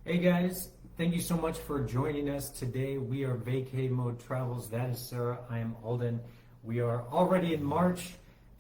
Hey guys, thank you so much for joining us today. We are Vacay Mode Travels. That is Sarah. I am Alden. We are already in March,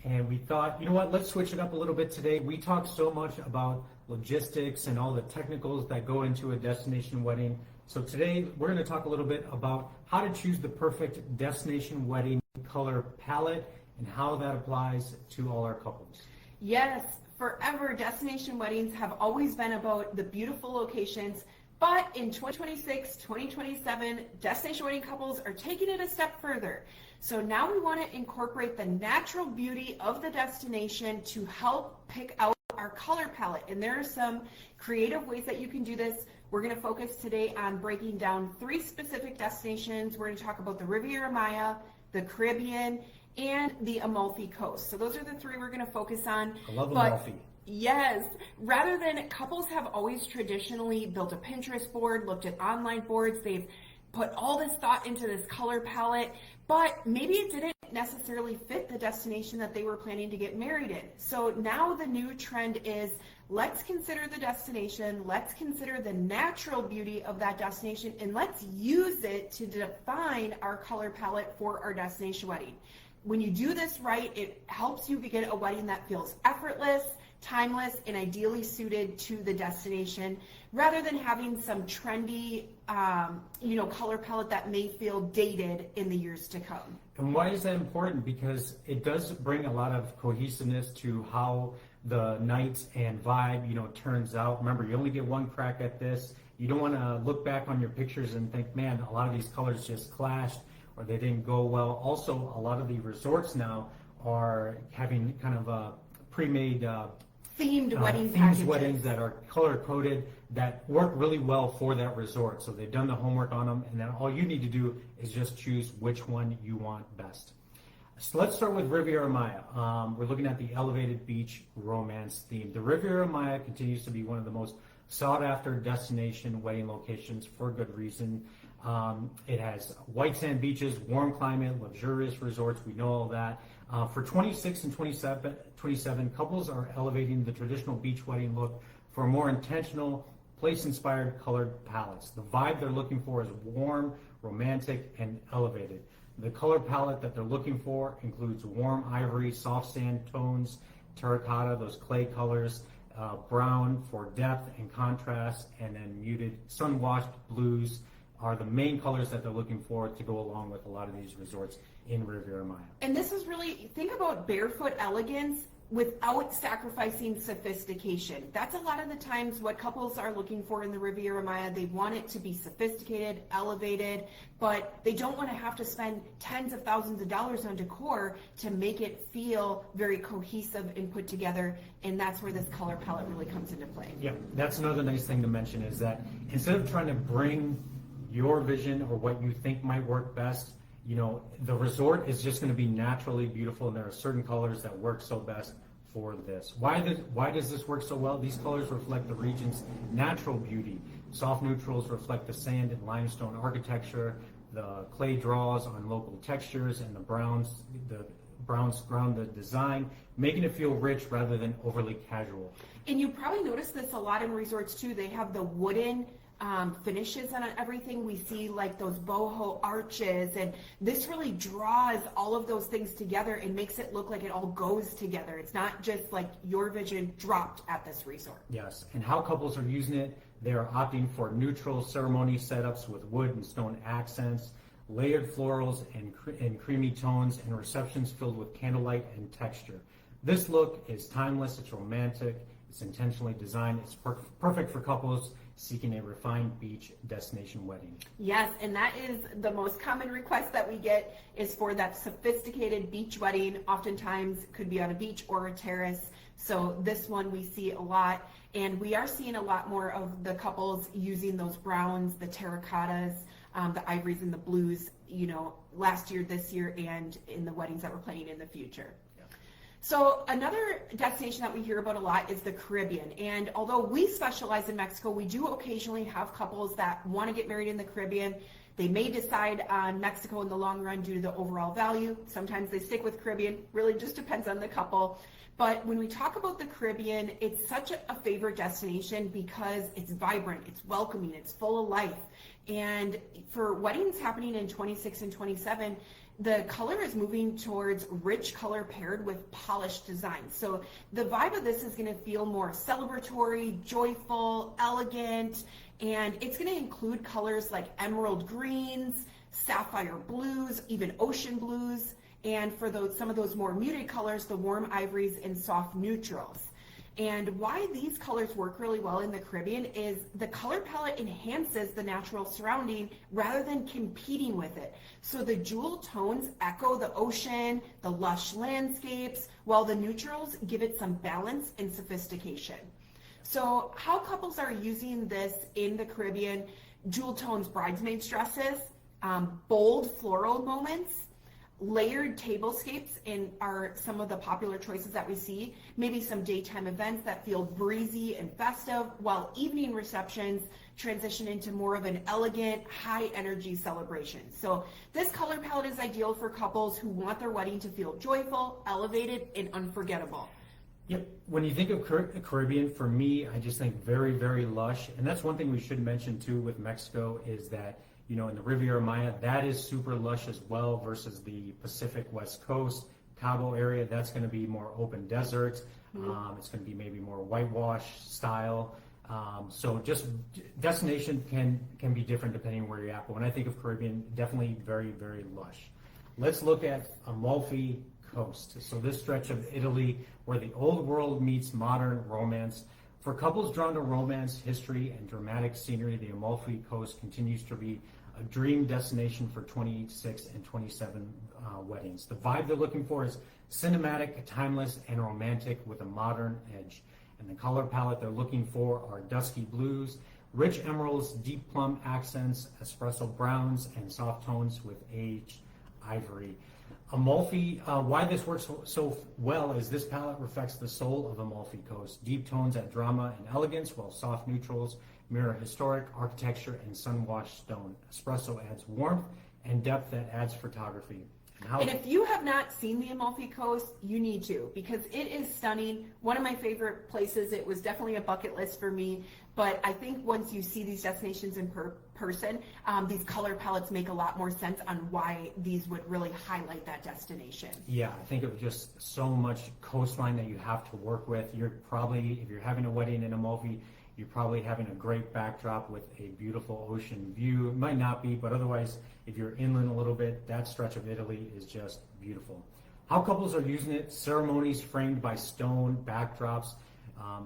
and we thought, you know what, let's switch it up a little bit today. We talk so much about logistics and all the technicals that go into a destination wedding. So today we're going to talk a little bit about how to choose the perfect destination wedding color palette and how that applies to all our couples. Yes, forever destination weddings have always been about the beautiful locations, but in 2026, 2027, destination wedding couples are taking it a step further. So now we want to incorporate the natural beauty of the destination to help pick out our color palette. And there are some creative ways that you can do this. We're going to focus today on breaking down 3 specific destinations. We're going to talk about the Riviera Maya, the Caribbean, and the Amalfi Coast. So those are the 3 we're going to focus on. I love Amalfi. Yes, rather than couples have always traditionally built a Pinterest board, looked at online boards, they've put all this thought into this color palette, but maybe it didn't necessarily fit the destination that they were planning to get married in. So now the new trend is, let's consider the destination, let's consider the natural beauty of that destination, and let's use it to define our color palette for our destination wedding. When you do this right, it helps you get a wedding that feels effortless, timeless, and ideally suited to the destination, rather than having some trendy, color palette that may feel dated in the years to come. And why is that important? Because it does bring a lot of cohesiveness to how the night and vibe, turns out. Remember, you only get one crack at this. You don't want to look back on your pictures and think, man, a lot of these colors just clashed or they didn't go well. Also, a lot of the resorts now are having kind of a pre-made themed wedding packages. Weddings that are color coded that work really well for that resort. So they've done the homework on them, and then all you need to do is just choose which one you want best. So let's start with Riviera Maya. We're looking at the elevated beach romance theme. The Riviera Maya continues to be one of the most sought after destination wedding locations for good reason. It has white sand beaches, warm climate, luxurious resorts. We know all that. For 26 and 27, couples are elevating the traditional beach wedding look for a more intentional, place-inspired colored palettes. The vibe they're looking for is warm, romantic, and elevated. The color palette that they're looking for includes warm ivory, soft sand tones, terracotta, those clay colors, brown for depth and contrast, and then muted sun-washed blues are the main colors that they're looking for to go along with a lot of these resorts in Riviera Maya. And this is really, think about barefoot elegance without sacrificing sophistication. That's a lot of the times what couples are looking for in the Riviera Maya. They want it to be sophisticated, elevated, but they don't want to have to spend tens of thousands of dollars on decor to make it feel very cohesive and put together. And that's where this color palette really comes into play. Yeah, that's another nice thing to mention is that instead of trying to bring your vision or what you think might work best, the resort is just going to be naturally beautiful, and there are certain colors that work so best for this. Why does this work so well? These colors reflect the region's natural beauty. Soft neutrals reflect the sand and limestone architecture. The clay draws on local textures, and the browns ground the design, making it feel rich rather than overly casual. And you probably notice this a lot in resorts too. They have the wooden finishes on everything. We see like those boho arches, and this really draws all of those things together and makes it look like it all goes together. It's not just like your vision dropped at this resort. Yes, and how couples are using it, they are opting for neutral ceremony setups with wood and stone accents, layered florals and creamy tones, and receptions filled with candlelight and texture. This look is timeless, it's romantic, it's intentionally designed, it's perfect for couples seeking a refined beach destination wedding. Yes, and that is the most common request that we get, is for that sophisticated beach wedding. Oftentimes could be on a beach or a terrace. So this one we see a lot, and we are seeing a lot more of the couples using those browns, the terracottas, the ivories and the blues, last year, this year, and in the weddings that we're planning in the future. So another destination that we hear about a lot is the Caribbean. And although we specialize in Mexico, we do occasionally have couples that want to get married in the Caribbean. They may decide on Mexico in the long run due to the overall value. Sometimes they stick with Caribbean. Really just depends on the couple. But when we talk about the Caribbean, it's such a favorite destination because it's vibrant, it's welcoming, it's full of life. And for weddings happening in 26 and 27, the color is moving towards rich color paired with polished design. So the vibe of this is going to feel more celebratory, joyful, elegant, and it's going to include colors like emerald greens, sapphire blues, even ocean blues, and for some of those more muted colors, the warm ivories and soft neutrals. And why these colors work really well in the Caribbean is the color palette enhances the natural surrounding rather than competing with it. So the jewel tones echo the ocean, the lush landscapes, while the neutrals give it some balance and sophistication. So how couples are using this in the Caribbean: jewel tones bridesmaids dresses, bold floral moments, layered tablescapes are some of the popular choices that we see. Maybe some daytime events that feel breezy and festive, while evening receptions transition into more of an elegant, high energy celebration. So this color palette is ideal for couples who want their wedding to feel joyful, elevated, and unforgettable. Yep. When you think of Caribbean, for me, I just think very, very lush. And that's one thing we should mention too with Mexico is that, you know, in the Riviera Maya, that is super lush as well versus the Pacific West Coast, Cabo area. That's going to be more open desert. It's going to be maybe more whitewash style. So just destination can be different depending on where you're at. But when I think of Caribbean, definitely very, very lush. Let's look at Amalfi Coast. So this stretch of Italy where the old world meets modern romance. For couples drawn to romance, history, and dramatic scenery, the Amalfi Coast continues to be a dream destination for 26 and 27 weddings. The vibe they're looking for is cinematic, timeless, and romantic with a modern edge. And the color palette they're looking for are dusky blues, rich emeralds, deep plum accents, espresso browns, and soft tones with aged ivory. Amalfi, why this works so well is this palette reflects the soul of Amalfi Coast. Deep tones add drama and elegance, while soft neutrals mirror historic architecture and sun-washed stone. Espresso adds warmth and depth that adds photography. And if you have not seen the Amalfi Coast, you need to, because it is stunning. One of my favorite places. It was definitely a bucket list for me. But I think once you see these destinations in person, these color palettes make a lot more sense on why these would really highlight that destination. Yeah, I think of just so much coastline that you have to work with. You're probably, if you're having a wedding in Amalfi, you're probably having a great backdrop with a beautiful ocean view. It might not be, but otherwise, if you're inland a little bit, that stretch of Italy is just beautiful. How couples are using it: ceremonies framed by stone backdrops,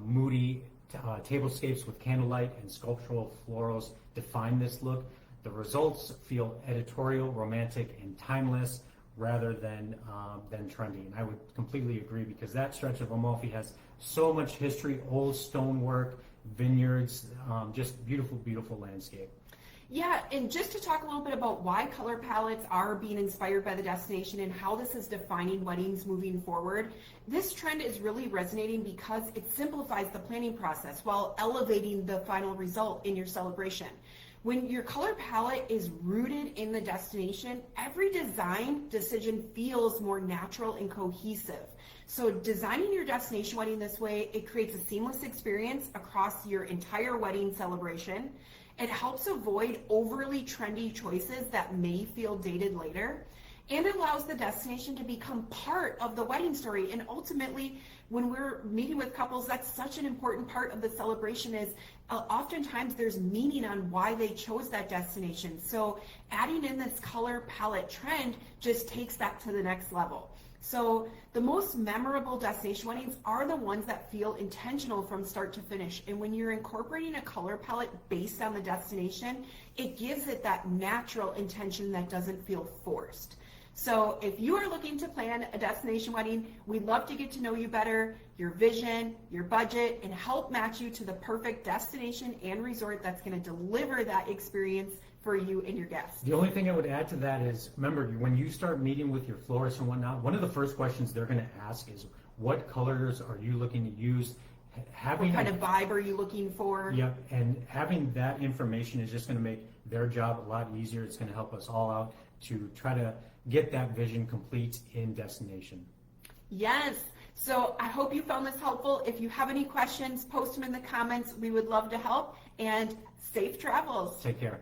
moody tablescapes with candlelight and sculptural florals define this look. The results feel editorial, romantic, and timeless rather than trendy. And I would completely agree because that stretch of Amalfi has so much history, old stonework, vineyards, just beautiful, beautiful landscape. Yeah, and just to talk a little bit about why color palettes are being inspired by the destination and how this is defining weddings moving forward, this trend is really resonating because it simplifies the planning process while elevating the final result in your celebration. When your color palette is rooted in the destination, every design decision feels more natural and cohesive. So designing your destination wedding this way, it creates a seamless experience across your entire wedding celebration. It helps avoid overly trendy choices that may feel dated later, and it allows the destination to become part of the wedding story. And ultimately, when we're meeting with couples, that's such an important part of the celebration is oftentimes there's meaning on why they chose that destination. So adding in this color palette trend just takes that to the next level. So the most memorable destination weddings are the ones that feel intentional from start to finish. And when you're incorporating a color palette based on the destination, it gives it that natural intention that doesn't feel forced. So if you are looking to plan a destination wedding, we'd love to get to know you better, your vision, your budget, and help match you to the perfect destination and resort that's going to deliver that experience for you and your guests. The only thing I would add to that is, remember, when you start meeting with your florist and whatnot, one of the first questions they're going to ask is, what colors are you looking to use? What kind of vibe are you looking for? Yep, and having that information is just going to make their job a lot easier. It's going to help us all out to try to get that vision complete in destination. Yes. So I hope you found this helpful. If you have any questions, post them in the comments. We would love to help, and safe travels. Take care.